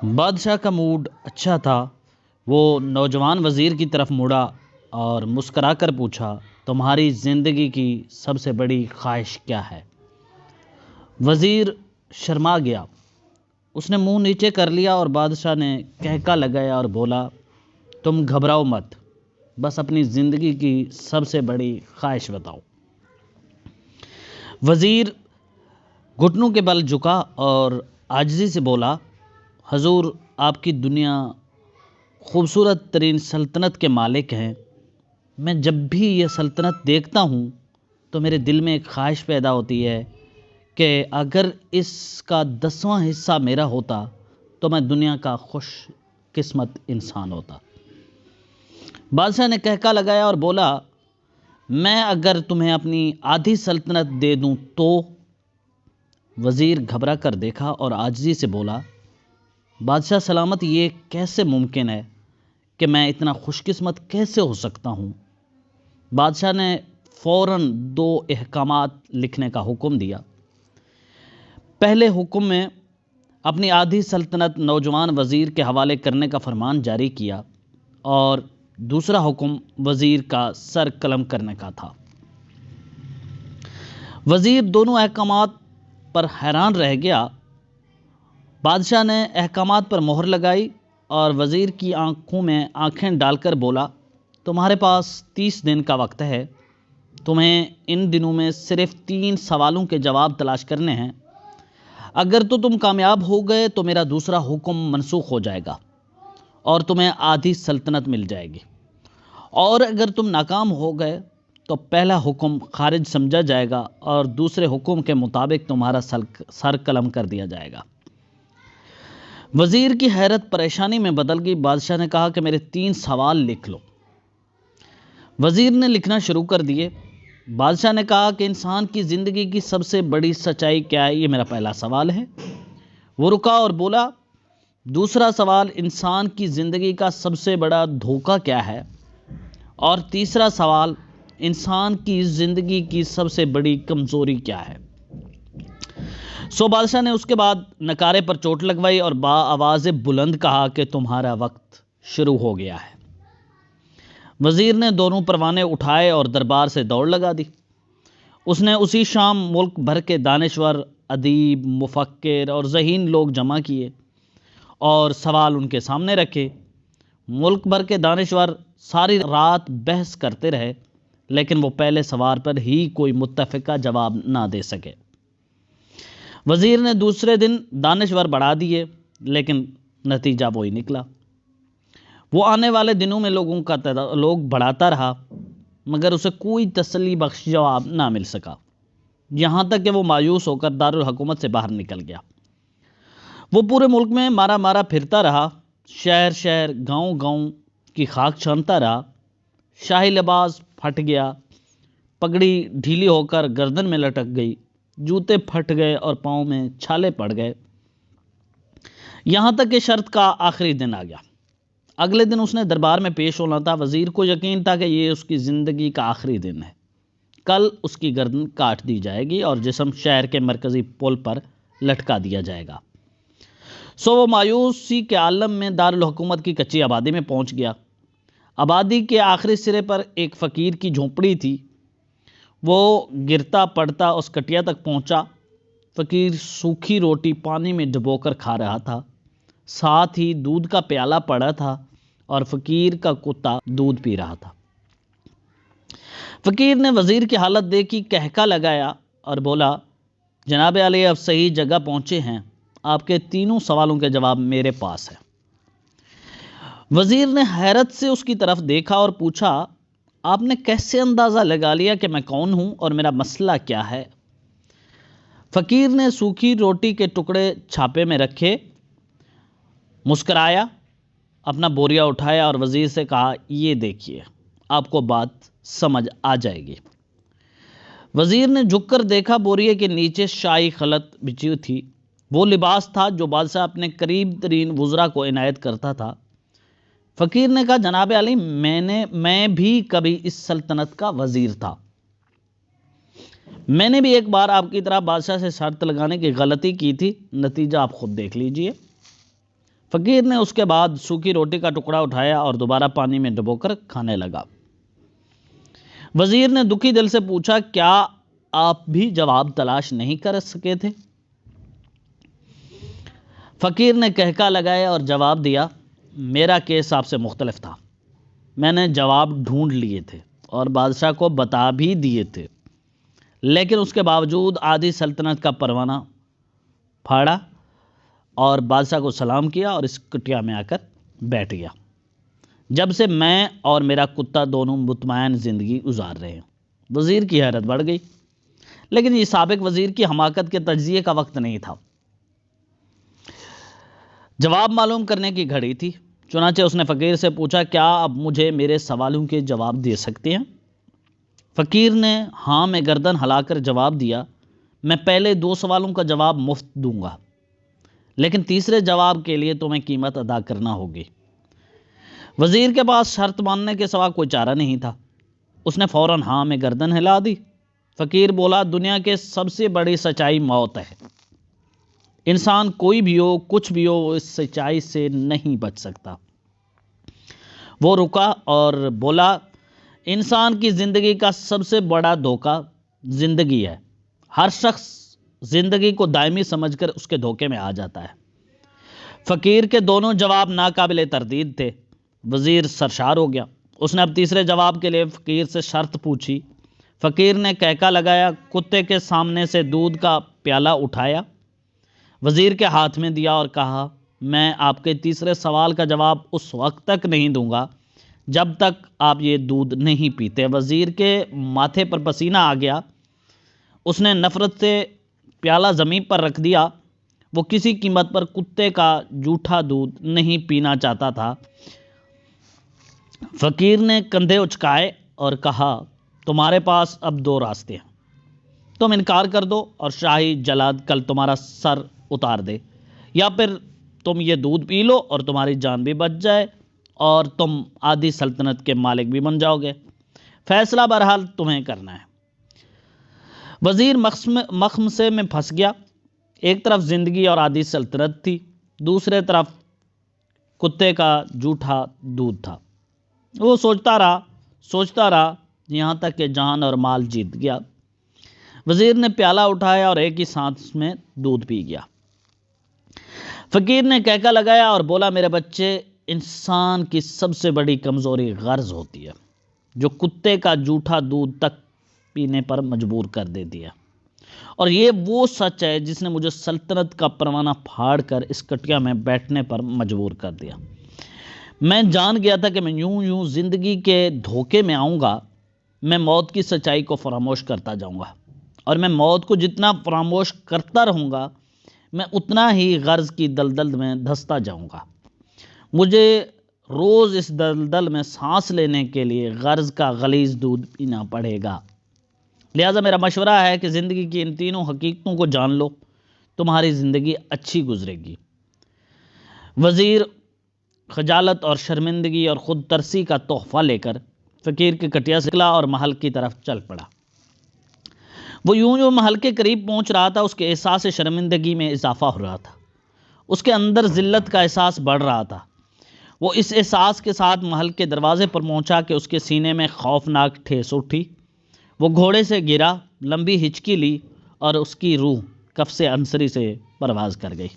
بادشاہ کا موڈ اچھا تھا۔ وہ نوجوان وزیر کی طرف مڑا اور مسکرا کر پوچھا، تمہاری زندگی کی سب سے بڑی خواہش کیا ہے؟ وزیر شرما گیا۔ اس نے منہ نیچے کر لیا اور بادشاہ نے کہکا لگایا اور بولا، تم گھبراؤ مت، بس اپنی زندگی کی سب سے بڑی خواہش بتاؤ۔ وزیر گھٹنوں کے بل جھکا اور عاجزی سے بولا، حضور، آپ کی دنیا خوبصورت ترین سلطنت کے مالک ہیں۔ میں جب بھی یہ سلطنت دیکھتا ہوں تو میرے دل میں ایک خواہش پیدا ہوتی ہے کہ اگر اس کا 10واں حصہ میرا ہوتا تو میں دنیا کا خوش قسمت انسان ہوتا۔ بادشاہ نے کہکا لگایا اور بولا، میں اگر تمہیں اپنی آدھی سلطنت دے دوں تو؟ وزیر گھبرا کر دیکھا اور عاجزی سے بولا، بادشاہ سلامت، یہ کیسے ممکن ہے کہ میں اتنا خوش قسمت کیسے ہو سکتا ہوں؟ بادشاہ نے فوراً 2 احکامات لکھنے کا حکم دیا۔ پہلے حکم میں اپنی آدھی سلطنت نوجوان وزیر کے حوالے کرنے کا فرمان جاری کیا اور دوسرا حکم وزیر کا سر قلم کرنے کا تھا۔ وزیر دونوں احکامات پر حیران رہ گیا۔ بادشاہ نے احکامات پر مہر لگائی اور وزیر کی آنکھوں میں آنکھیں ڈال کر بولا، تمہارے پاس 30 دن کا وقت ہے۔ تمہیں ان دنوں میں صرف 3 سوالوں کے جواب تلاش کرنے ہیں۔ اگر تو تم کامیاب ہو گئے تو میرا دوسرا حکم منسوخ ہو جائے گا اور تمہیں آدھی سلطنت مل جائے گی، اور اگر تم ناکام ہو گئے تو پہلا حکم خارج سمجھا جائے گا اور دوسرے حکم کے مطابق تمہارا سر قلم کر دیا جائے گا۔ وزیر کی حیرت پریشانی میں بدل گئی۔ بادشاہ نے کہا کہ میرے 3 سوال لکھ لو۔ وزیر نے لکھنا شروع کر دیے۔ بادشاہ نے کہا کہ انسان کی زندگی کی سب سے بڑی سچائی کیا ہے؟ یہ میرا پہلا سوال ہے۔ وہ رکا اور بولا، دوسرا سوال، انسان کی زندگی کا سب سے بڑا دھوکہ کیا ہے؟ اور تیسرا سوال، انسان کی زندگی کی سب سے بڑی کمزوری کیا ہے؟ بادشاہ نے اس کے بعد نکارے پر چوٹ لگوائی اور آواز بلند کہا کہ تمہارا وقت شروع ہو گیا ہے۔ وزیر نے دونوں پروانے اٹھائے اور دربار سے دوڑ لگا دی۔ اس نے اسی شام ملک بھر کے دانشور، ادیب، مفکر اور ذہین لوگ جمع کیے اور سوال ان کے سامنے رکھے۔ ملک بھر کے دانشور ساری رات بحث کرتے رہے، لیکن وہ پہلے سوال پر ہی کوئی متفقہ جواب نہ دے سکے۔ وزیر نے دوسرے دن دانشور بڑھا دیے، لیکن نتیجہ وہی نکلا۔ وہ آنے والے دنوں میں لوگ بڑھاتا رہا، مگر اسے کوئی تسلی بخش جواب نہ مل سکا، یہاں تک کہ وہ مایوس ہو کر دارالحکومت سے باہر نکل گیا۔ وہ پورے ملک میں مارا مارا پھرتا رہا، شہر شہر، گاؤں گاؤں کی خاک چھانتا رہا۔ شاہی لباس پھٹ گیا، پگڑی ڈھیلی ہو کر گردن میں لٹک گئی، جوتے پھٹ گئے اور پاؤں میں چھالے پڑ گئے، یہاں تک کہ شرط کا آخری دن آ گیا۔ اگلے دن اس نے دربار میں پیش ہونا تھا۔ وزیر کو یقین تھا کہ یہ اس کی زندگی کا آخری دن ہے۔ کل اس کی گردن کاٹ دی جائے گی اور جسم شہر کے مرکزی پل پر لٹکا دیا جائے گا۔ وہ مایوسی کے عالم میں دارالحکومت کی کچی آبادی میں پہنچ گیا۔ آبادی کے آخری سرے پر ایک فقیر کی جھونپڑی تھی۔ وہ گرتا پڑتا اس کٹیا تک پہنچا۔ فقیر سوکھی روٹی پانی میں ڈبو کر کھا رہا تھا، ساتھ ہی دودھ کا پیالہ پڑا تھا اور فقیر کا کتا دودھ پی رہا تھا۔ فقیر نے وزیر کی حالت دیکھی، کہکا لگایا اور بولا، جناب عالی، اب صحیح جگہ پہنچے ہیں، آپ کے 3 سوالوں کے جواب میرے پاس ہیں۔ وزیر نے حیرت سے اس کی طرف دیکھا اور پوچھا، آپ نے کیسے اندازہ لگا لیا کہ میں کون ہوں اور میرا مسئلہ کیا ہے؟ فقیر نے سوکھی روٹی کے ٹکڑے چھاپے میں رکھے، مسکرایا، اپنا بوریا اٹھایا اور وزیر سے کہا، یہ دیکھیے، آپ کو بات سمجھ آ جائے گی۔ وزیر نے جھک کر دیکھا، بوریے کے نیچے شاہی خلعت بچھی تھی، وہ لباس تھا جو بادشاہ اپنے قریب ترین وزراء کو عنایت کرتا تھا۔ فقیر نے کہا، جناب عالی، میں بھی کبھی اس سلطنت کا وزیر تھا۔ میں نے بھی ایک بار آپ کی طرح بادشاہ سے شرط لگانے کی غلطی کی تھی، نتیجہ آپ خود دیکھ لیجئے۔ فقیر نے اس کے بعد سوکھی روٹی کا ٹکڑا اٹھایا اور دوبارہ پانی میں ڈبو کر کھانے لگا۔ وزیر نے دکھی دل سے پوچھا، کیا آپ بھی جواب تلاش نہیں کر سکے تھے؟ فقیر نے کہکا لگایا اور جواب دیا، میرا کیس آپ سے مختلف تھا۔ میں نے جواب ڈھونڈ لیے تھے اور بادشاہ کو بتا بھی دیے تھے، لیکن اس کے باوجود آدھی سلطنت کا پروانہ پھاڑا اور بادشاہ کو سلام کیا اور اس کٹیا میں آ کر بیٹھ گیا۔ جب سے میں اور میرا کتا دونوں مطمئن زندگی گزار رہے ہیں۔ وزیر کی حیرت بڑھ گئی، لیکن یہ سابق وزیر کی حماقت کے تجزیے کا وقت نہیں تھا۔ جواب معلوم کرنے کی گھڑی تھی، چنانچہ اس نے فقیر سے پوچھا، کیا اب مجھے میرے سوالوں کے جواب دے سکتے ہیں؟ فقیر نے ہاں میں گردن ہلا کر جواب دیا، میں پہلے 2 سوالوں کا جواب مفت دوں گا، لیکن تیسرے جواب کے لیے تمہیں قیمت ادا کرنا ہوگی۔ وزیر کے پاس شرط ماننے کے سوا کوئی چارہ نہیں تھا، اس نے فوراً ہاں میں گردن ہلا دی۔ فقیر بولا، دنیا کے سب سے بڑی سچائی موت ہے۔ انسان کوئی بھی ہو، کچھ بھی ہو، اس سچائی سے نہیں بچ سکتا۔ وہ رکا اور بولا، انسان کی زندگی کا سب سے بڑا دھوکہ زندگی ہے۔ ہر شخص زندگی کو دائمی سمجھ کر اس کے دھوکے میں آ جاتا ہے۔ فقیر کے دونوں جواب ناقابل تردید تھے۔ وزیر سرشار ہو گیا۔ اس نے اب تیسرے جواب کے لیے فقیر سے شرط پوچھی۔ فقیر نے کہکا لگایا، کتے کے سامنے سے دودھ کا پیالہ اٹھایا، وزیر کے ہاتھ میں دیا اور کہا، میں آپ کے تیسرے سوال کا جواب اس وقت تک نہیں دوں گا جب تک آپ یہ دودھ نہیں پیتے۔ وزیر کے ماتھے پر پسینہ آ گیا، اس نے نفرت سے پیالہ زمین پر رکھ دیا۔ وہ کسی قیمت پر کتے کا جھوٹا دودھ نہیں پینا چاہتا تھا۔ فقیر نے کندھے اچکائے اور کہا، تمہارے پاس اب 2 راستے ہیں، تم انکار کر دو اور شاہی جلاد کل تمہارا سر اتار دے، یا پھر تم یہ دودھ پی لو اور تمہاری جان بھی بچ جائے اور تم آدھی سلطنت کے مالک بھی بن جاؤ گے۔ فیصلہ بہرحال تمہیں کرنا ہے۔ وزیر مخمسے میں پھنس گیا۔ ایک طرف زندگی اور آدھی سلطنت تھی، دوسرے طرف کتے کا جھوٹا دودھ تھا۔ وہ سوچتا رہا یہاں تک کہ جان اور مال جیت گیا۔ وزیر نے پیالہ اٹھایا اور ایک ہی سانس میں دودھ پی گیا۔ فقیر نے کہکا لگایا اور بولا، میرے بچے، انسان کی سب سے بڑی کمزوری غرض ہوتی ہے، جو کتے کا جھوٹا دودھ تک پینے پر مجبور کر دیتی ہے، اور یہ وہ سچ ہے جس نے مجھے سلطنت کا پروانہ پھاڑ کر اس کٹیا میں بیٹھنے پر مجبور کر دیا۔ میں جان گیا تھا کہ میں یوں زندگی کے دھوکے میں آؤں گا، میں موت کی سچائی کو فراموش کرتا جاؤں گا، اور میں موت کو جتنا فراموش کرتا رہوں گا، میں اتنا ہی غرض کی دلدل میں دھستا جاؤں گا۔ مجھے روز اس دلدل میں سانس لینے کے لیے غرض کا غلیظ دودھ پینا پڑے گا۔ لہٰذا میرا مشورہ ہے کہ زندگی کی ان تینوں حقیقتوں کو جان لو، تمہاری زندگی اچھی گزرے گی۔ وزیر خجالت اور شرمندگی اور خود ترسی کا تحفہ لے کر فقیر کے کٹیا سے نکلا اور محل کی طرف چل پڑا۔ وہ یوں محل کے قریب پہنچ رہا تھا، اس کے احساس شرمندگی میں اضافہ ہو رہا تھا، اس کے اندر ذلت کا احساس بڑھ رہا تھا۔ وہ اس احساس کے ساتھ محل کے دروازے پر پہنچا کہ اس کے سینے میں خوفناک ٹھیس اٹھی۔ وہ گھوڑے سے گرا، لمبی ہچکی لی اور اس کی روح قفس عنصری سے پرواز کر گئی۔